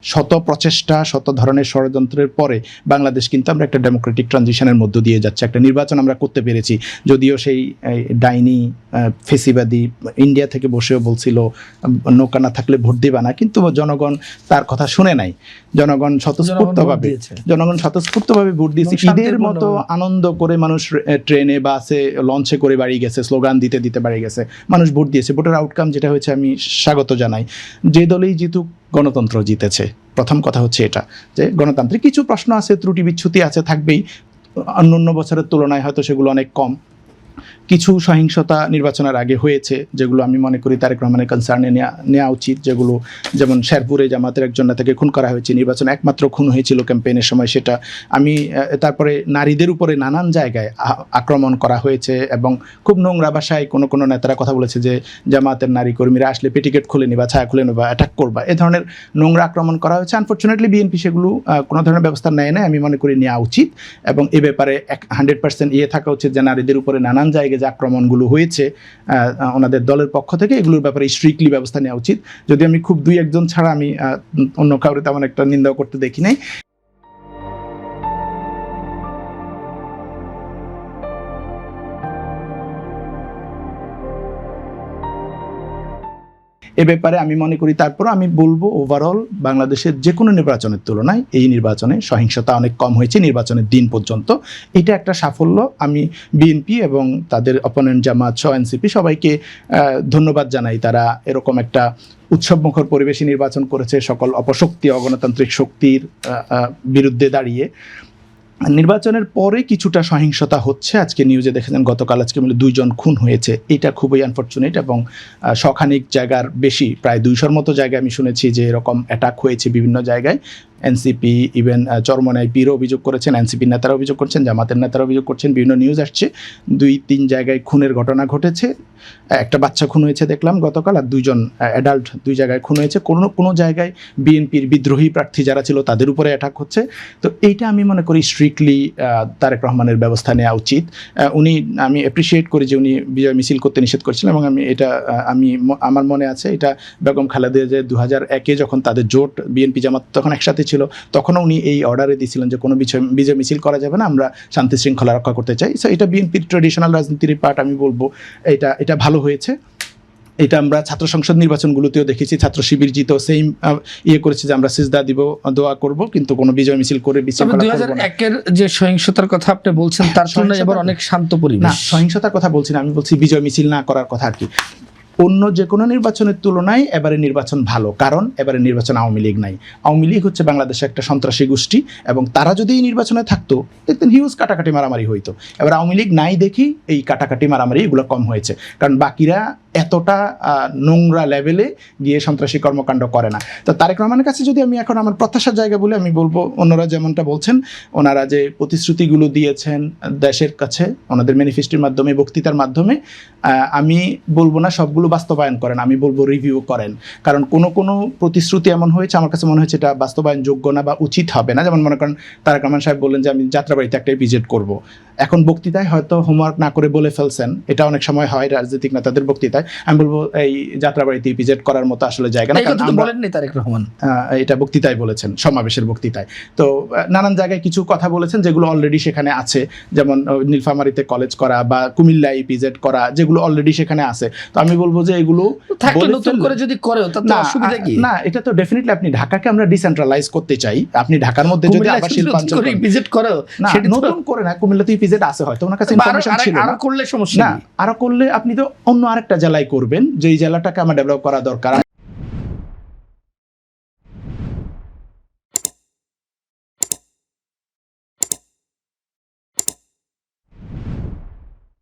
শত প্রচেষ্টা, শত ধরনের ষড়যন্ত্রের পরে বাংলাদেশ কিন্তু আমরা একটা ডেমোক্রেটিক ট্রানজিশনের মধ্য দিয়ে যাচ্ছে। একটা নির্বাচন আমরা করতে পেরেছি, যদিও সেই ডাইনি ফেসিবাদী ইন্ডিয়া থেকে বসেও বলছিল নৌকা না থাকলে ভোট দিবা না, কিন্তু জনগণ তার কথা শুনে নাই। জনগণ স্বতঃস্ফূর্তভাবে ভোট দিয়েছে। ঈদের মতো আনন্দ করে মানুষ ট্রেনে, বাসে, লঞ্চে করে বাড়ি গেছে, স্লোগান দিতে দিতে বাড়ি গেছে, মানুষ ভোট দিয়েছে। ভোটের আউটকাম যেটা হয়েছে আমি স্বাগত জানাই। যে দলেই জিতুক গণতন্ত্র জিতেছে। প্রথম কথা হচ্ছে এটা, যে গণতান্ত্রিক কিছু প্রশ্ন আছে, ত্রুটি বিচ্ছুতি আছে, থাকবেই। অন্য বছরের তুলনায় হয়তো সেগুলো অনেক কম। কিছু সহিংসতা নির্বাচনের আগে হয়েছে, যেগুলো আমি মনে করি তারেক রহমানের কনসার্নে নেওয়া উচিত। যেগুলো যেমন শেরপুরে জামাতের একজন নেতাকে খুন করা হয়েছে, নির্বাচন একমাত্র খুন হয়েছিল ক্যাম্পেইনের সময়, সেটা আমি। তারপরে নারীদের উপরে নানান জায়গায় আক্রমণ করা হয়েছে এবং খুব নোংরা ভাষায় কোনো নেতারা কথা বলেছে যে জামাতের নারী কর্মীরা আসলে পেটিকেট খুলে নিবা, ছায়া খুলে নেবা, অ্যাটাক করবা, এ ধরনের নোংরা আক্রমণ করা হয়েছে। আনফর্চুনেটলি বিএনপি সেগুলো কোনো ধরনের ব্যবস্থা নেয় না। আমি মনে করি নেওয়া উচিত এবং এ ব্যাপারে 100% থাকা উচিত যে নারীদের উপরে নানান জায়গায় যে আক্রমণগুলো হয়েছে ওনাদের দলের পক্ষ থেকে, এগুলোর ব্যাপারে স্ট্রিক্টলি ব্যবস্থা নেওয়া উচিত। যদি আমি খুব 2-1 ছাড়া আমি অন্য কাউরে তেমন একটা নিন্দা করতে দেখি নাই। এ ব্যাপারে আমি মনে করি, তারপর আমি বলবো ওভারঅল বাংলাদেশের যে কোনো নির্বাচনের তুলনায় এই নির্বাচনে সহিংসতা অনেক কম হয়েছে নির্বাচনের দিন পর্যন্ত। এটা একটা সাফল্য। আমি বিএনপি এবং তাদের অপোনেন্ট জামাত সহ এনসিপি সবাইকে ধন্যবাদ জানাই। তারা এরকম একটা উৎসবমুখর পরিবেশে নির্বাচন করেছে, সকল অপশক্তি, অগণতান্ত্রিক শক্তির বিরুদ্ধে দাঁড়িয়ে। নির্বাচনের পরে কিছুটা সহিংসতা হচ্ছে। আজকে নিউজে দেখেছেন গতকাল আজকে মিলে 2 জন খুন হয়েছে। এটা খুবই আনফর্চুনেট এবং শখানিক জায়গার বেশি, প্রায় 200-র মতো জায়গায় আমি শুনেছি যে এরকম অ্যাটাক হয়েছে বিভিন্ন জায়গায়। এনসিপি ইভেন চরমনাই পীরও অভিযোগ করেছেন, এনসিপির নেতারা অভিযোগ করছেন, জামাতের নেতারা অভিযোগ করছেন, বিভিন্ন নিউজ আসছে। 2-3 জায়গায় খুনের ঘটনা ঘটেছে। একটা বাচ্চা খুন হয়েছে দেখলাম গতকাল, আর 2 জন অ্যাডাল্ট 2 জায়গায় খুন হয়েছে। কোনো জায়গায় বিএনপির বিদ্রোহী প্রার্থী যারা ছিল তাদের উপরে অ্যাটাক হচ্ছে। তো এইটা আমি মনে করি স্ট্রিক্টলি তারেক রহমানের ব্যবস্থা নেওয়া উচিত। আমি অ্যাপ্রিসিয়েট করি যে উনি বিজয় মিছিল করতে নিষেধ করেছিলেন এবং আমার মনে আছে এটা বেগম খালেদা জিয়া 2001-এ যখন তাদের জোট বিএনপি জামাত তখন একসাথে ছিল, তখনও উনি এই অর্ডারে দিয়েছিলেন যে কোনো বিজয় মিছিল করা যাবে না, আমরা শান্তি শৃঙ্খলা রক্ষা করতে চাই। সো এটা বিএনপির ট্রেডিশনাল রাজনীতির পার্ট। আমি বলবো এটা ভালো হয়েছে। এটা আমরা ছাত্র সংসদ নির্বাচনগুলোতেও দেখেছি, ছাত্র শিবির জিতেও সেম করেছে যে আমরা সিজদা দিব, দোয়া করব, কিন্তু কোনো বিজয় মিছিল করে 2001-এর যে সহিংসতার কথা আপনি বলছেন তার তুলনায় এবার অনেক শান্ত পরিবেশ। না, সহিংসতার কথা বলছি না, আমি বলছি বিজয় মিছিল না করার কথা আর কি। অন্য যে কোনো নির্বাচনের তুলনায় এবারে নির্বাচন ভালো, কারণ এবারে নির্বাচন আওয়ামী লীগ নাই। আওয়ামী লীগ হচ্ছে বাংলাদেশে একটা সন্ত্রাসী গোষ্ঠী এবং তারা যদি এই নির্বাচনে থাকতো দেখতেন হিউজ কাটাকাটি মারামারি হইতো। এবার আওয়ামী লীগ নাই দেখি এই কাটাকাটি মারামারি এগুলো কম হয়েছে, কারণ বাকিরা এতটা নোংরা লেভেলে গিয়ে সন্ত্রাসী কর্মকাণ্ড করে না। তো তারেক রহমানের কাছে যদি আমি এখন আমার প্রত্যাশার জায়গা বলে আমি বলবো, অন্যরা যেমনটা বলছেন, ওনারা যে প্রতিশ্রুতিগুলো দিয়েছেন দেশের কাছে ওনাদের ম্যানিফেস্টোর মাধ্যমে, বক্তৃতার মাধ্যমে, আমি বলবো না সবগুলো বাস্তবায়ন করেন, আমি বলবো রিভিউ করেন। কারণ কোনো প্রতিশ্রুতি এমন হয়েছে আমার কাছে মনে হয়েছে এটা বাস্তবায়নযোগ্য না বা উচিত হবে না। যেমন মনে করেন তারেক রহমান সাহেব বললেন যে আমি যাত্রাবাড়িতে একটা ভিজিট করব। এখন বক্তৃতায় হয়তো হোমওয়ার্ক না করে বলে ফেলছেন, এটা অনেক সময় হয় রাজনৈতিক নেতাদের বক্তৃতায়। আমি বলবো এই যাত্রাবাড়িতে ভিজিট করার মতো আসলে জায়গা না, কারণ বলেননি তারেক রহমান, এটা বক্তৃতায় বলেছেন, সমাবেশের বক্তৃতায়। তো নানান জায়গায় কিছু কথা বলেছেন যেগুলো অলরেডি সেখানে আছে, যেমন নীলফামারীতে কলেজ করা বা কুমিল্লায় ভিজিট করা, যেগুলো অলরেডি সেখানে আছে। তো আমি বলবো যে এগুলো নতুন করে যদি করে তাতে অসুবিধা কি? না, এটা তো ডেফিনেটলি আপনি ঢাকাকে আমরা ডিসেন্ট্রালাইজ করতে চাই। আপনি ঢাকার মধ্যে যদি আবার শিল্পাঞ্চল ভিজিট করো, সেটা নতুন করে না, কুমিল্লাতেই ভিজিট আছে হয়তো ওনার কাছে ইনফরমেশন ছিল না, আরো করলে সমস্যা না, আরো করলে আপনি তো অন্য আরেকটা জেলায় করবেন, যেই জেলাটাকে আমার ডেভেলপ করা দরকার।